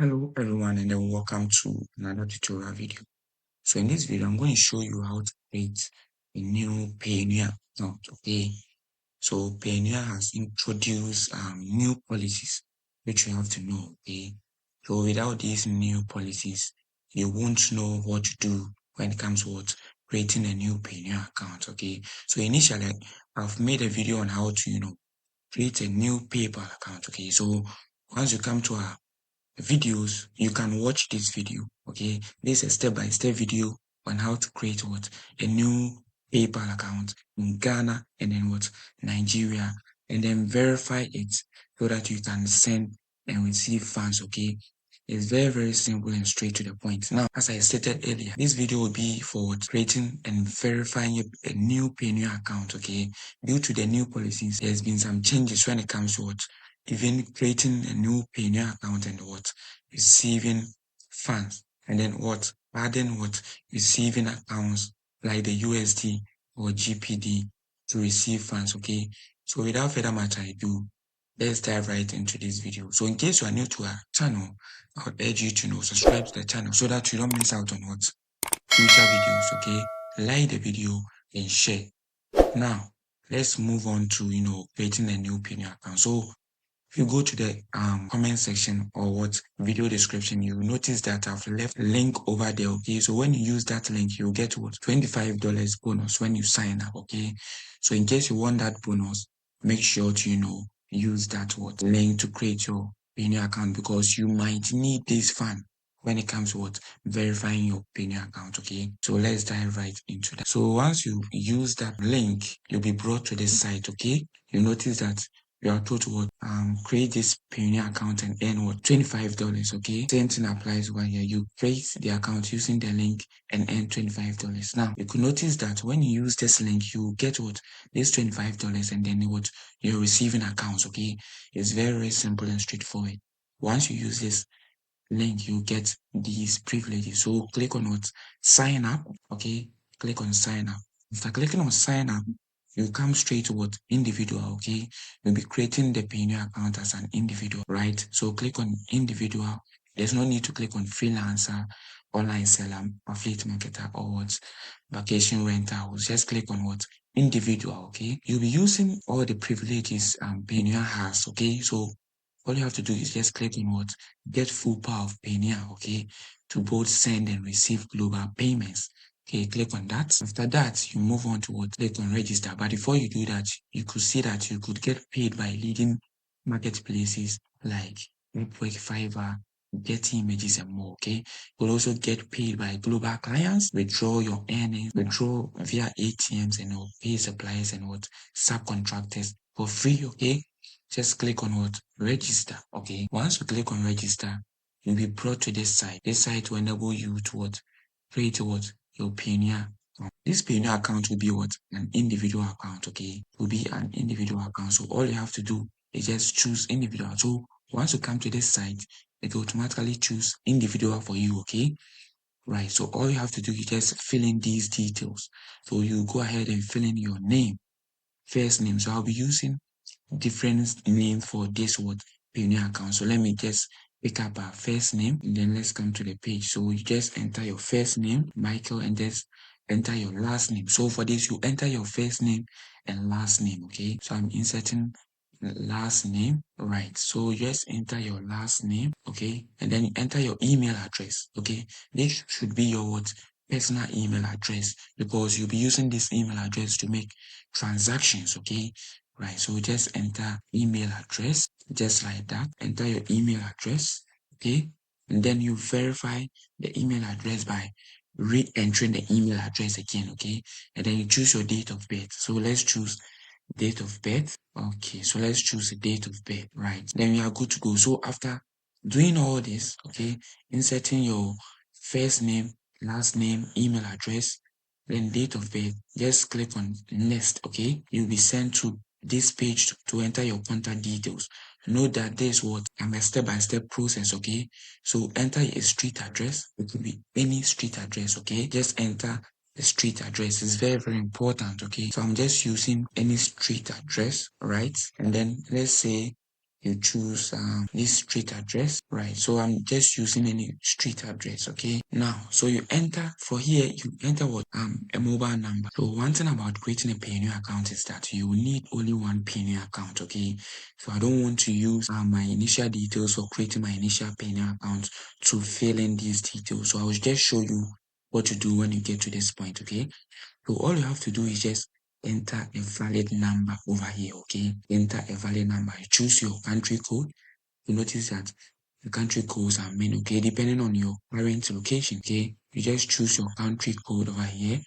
Hello everyone and then welcome to another tutorial video. So in this video, I'm going to show you how to create a new Payoneer account. Okay, so Payoneer has introduced new policies which you have to know. Okay, so without these new policies, you won't know what to do when it comes to creating a new Payoneer account. Okay, so initially I've made a video on how to create a new PayPal account. Okay, so once you come to our videos, you can watch this video. Okay, this is a step-by-step video on how to create a new PayPal account in Ghana and then Nigeria, and then verify it so that you can send and receive funds. Okay, it's very simple and straight to the point. Now, as I stated earlier, this video will be for creating and verifying a new Payoneer account. Okay, due to the new policies, there's been some changes when it comes to even creating a new Payoneer account and receiving funds, and then adding receiving accounts like the USD or GPD to receive funds. Okay, so without further matter ado, let's dive right into this video. So in case you are new to our channel, I would urge you to subscribe to the channel so that you don't miss out on future videos. Okay, like the video and share. Now let's move on to creating a new Payoneer account. So if you go to the comment section or video description, you will notice that I've left a link over there. Okay, so when you use that link, you'll get $25 bonus when you sign up. Okay, so in case you want that bonus, make sure to use that link to create your Payoneer account, because you might need this fund when it comes to verifying your Payoneer account. Okay, so let's dive right into that. So once you use that link, you'll be brought to this site. Okay, you notice that you are told to create this Payoneer account and earn $25. Okay, same thing applies over here. You create the account using the link and earn $25. Now you could notice that when you use this link, you get this $25, and then you're receiving accounts. Okay, it's very simple and straightforward. Once you use this link, you get these privileges. So click on sign up. Okay, click on sign up. After clicking on sign up, you come straight to individual. Okay, you'll be creating the Payoneer account as an individual, right? So click on individual. There's no need to click on freelancer, online seller, affiliate marketer, or vacation rental. Just click on individual. Okay, you'll be using all the privileges Payoneer has. Okay, so all you have to do is just click on get full power of Payoneer. Okay, to both send and receive global payments. Okay, click on that. After that, you move on to click on register. But before you do that, you could see that you could get paid by leading marketplaces like Upwork, Fiverr, Getty Images, and more. Okay, you'll also get paid by global clients, withdraw your earnings, withdraw via ATMs, and pay suppliers and subcontractors for free. Okay, just click on register. Okay, once you click on register, you'll be brought to this site. This site will enable you to create your Payoneer. This Payoneer account will be an individual account. Okay, it will be an individual account. So all you have to do is just choose individual. So once you come to this site, it will automatically choose individual for you. Okay, right. So all you have to do is just fill in these details. So you go ahead and fill in your name, first name. So I'll be using different names for this Payoneer account. So let me just pick up our first name, and then let's come to the page. So you just enter your first name, Michael, and just enter your last name. So for this, you enter your first name and last name. Okay, so I'm inserting last name, right? So just enter your last name. Okay, and then you enter your email address. Okay, this should be your personal email address, because you'll be using this email address to make transactions. Okay, right? So just enter email address just like that. Enter your email address. Okay, and then you verify the email address by re-entering the email address again. Okay, and then you choose your date of birth. So let's choose date of birth. Okay, so let's choose the date of birth, right? Then we are good to go. So after doing all this, okay, inserting your first name, last name, email address, then date of birth, just click on next. Okay, you'll be sent to this page to enter your contact details. Note that this was a step-by-step process. Okay, so enter a street address. It could be any street address. Okay, just enter the street address. Is very important. Okay, so I'm just using any street address, right? And then let's say you choose this street address, right? So I'm just using any street address, okay? Now, so you enter, for here, you enter what? A mobile number. So one thing about creating a Payoneer account is that you will need only one Payoneer account, okay? So I don't want to use my initial details for creating my initial Payoneer account to fill in these details. So I will just show you what to do when you get to this point, okay? So all you have to do is just enter a valid number over here, okay? Enter a valid number. You choose your country code. You notice that the country codes are main, okay? Depending on your current location, okay? You just choose your country code over here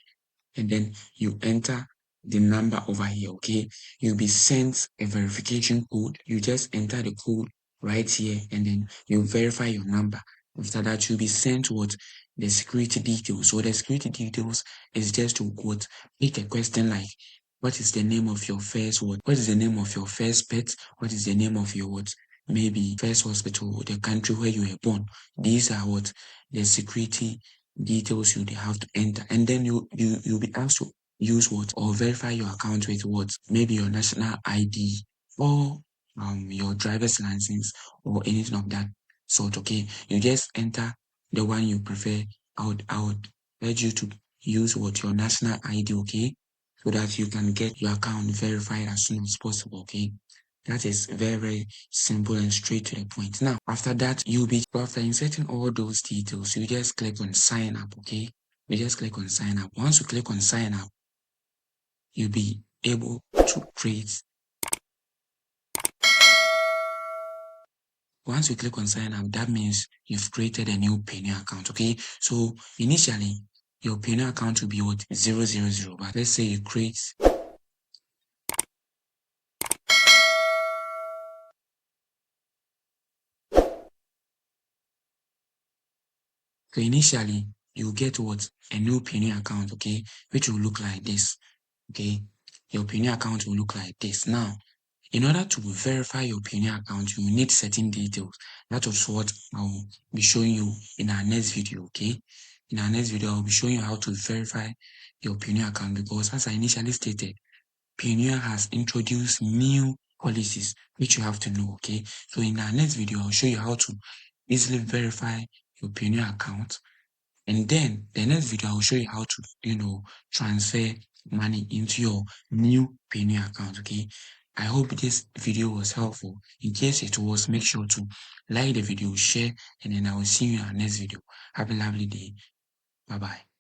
and then you enter the number over here, okay? You'll be sent a verification code. You just enter the code right here and then you verify your number. After that, you'll be sent what? The security details. So the security details is just to quote, pick a question like, what is the name of your first what? What is the name of your first pet? What is the name of your what? Maybe first hospital, the country where you were born. These are what the security details you have to enter, and then you'll be asked to use what or verify your account with what, maybe your national ID or your driver's license or anything of that sort. Okay, you just enter the one you prefer. I would urge you to use what your national ID, okay, so that you can get your account verified as soon as possible. Okay, that is very, very simple and straight to the point. Now, after that, after inserting all those details, you just click on sign up, okay? You just click on sign up. Once you click on sign up, you'll be able to create. Once you click on sign up, that means you've created a new Payoneer account, okay? So initially, your Payoneer account will be what? 000, but let's say you create. So initially, you get what? A new Payoneer account, okay? Which will look like this, okay? Your Payoneer account will look like this. Now, in order to verify your Payoneer account, you need certain details. That is what I'll be showing you in our next video, okay? In our next video, I'll be showing you how to verify your Payoneer account because as I initially stated, Payoneer has introduced new policies which you have to know, okay? So in our next video, I'll show you how to easily verify your Payoneer account. And then the next video, I'll show you how to, transfer money into your new Payoneer account, okay? I hope this video was helpful. In case it was, make sure to like the video, share, and then I will see you in our next video. Have a lovely day. Bye-bye.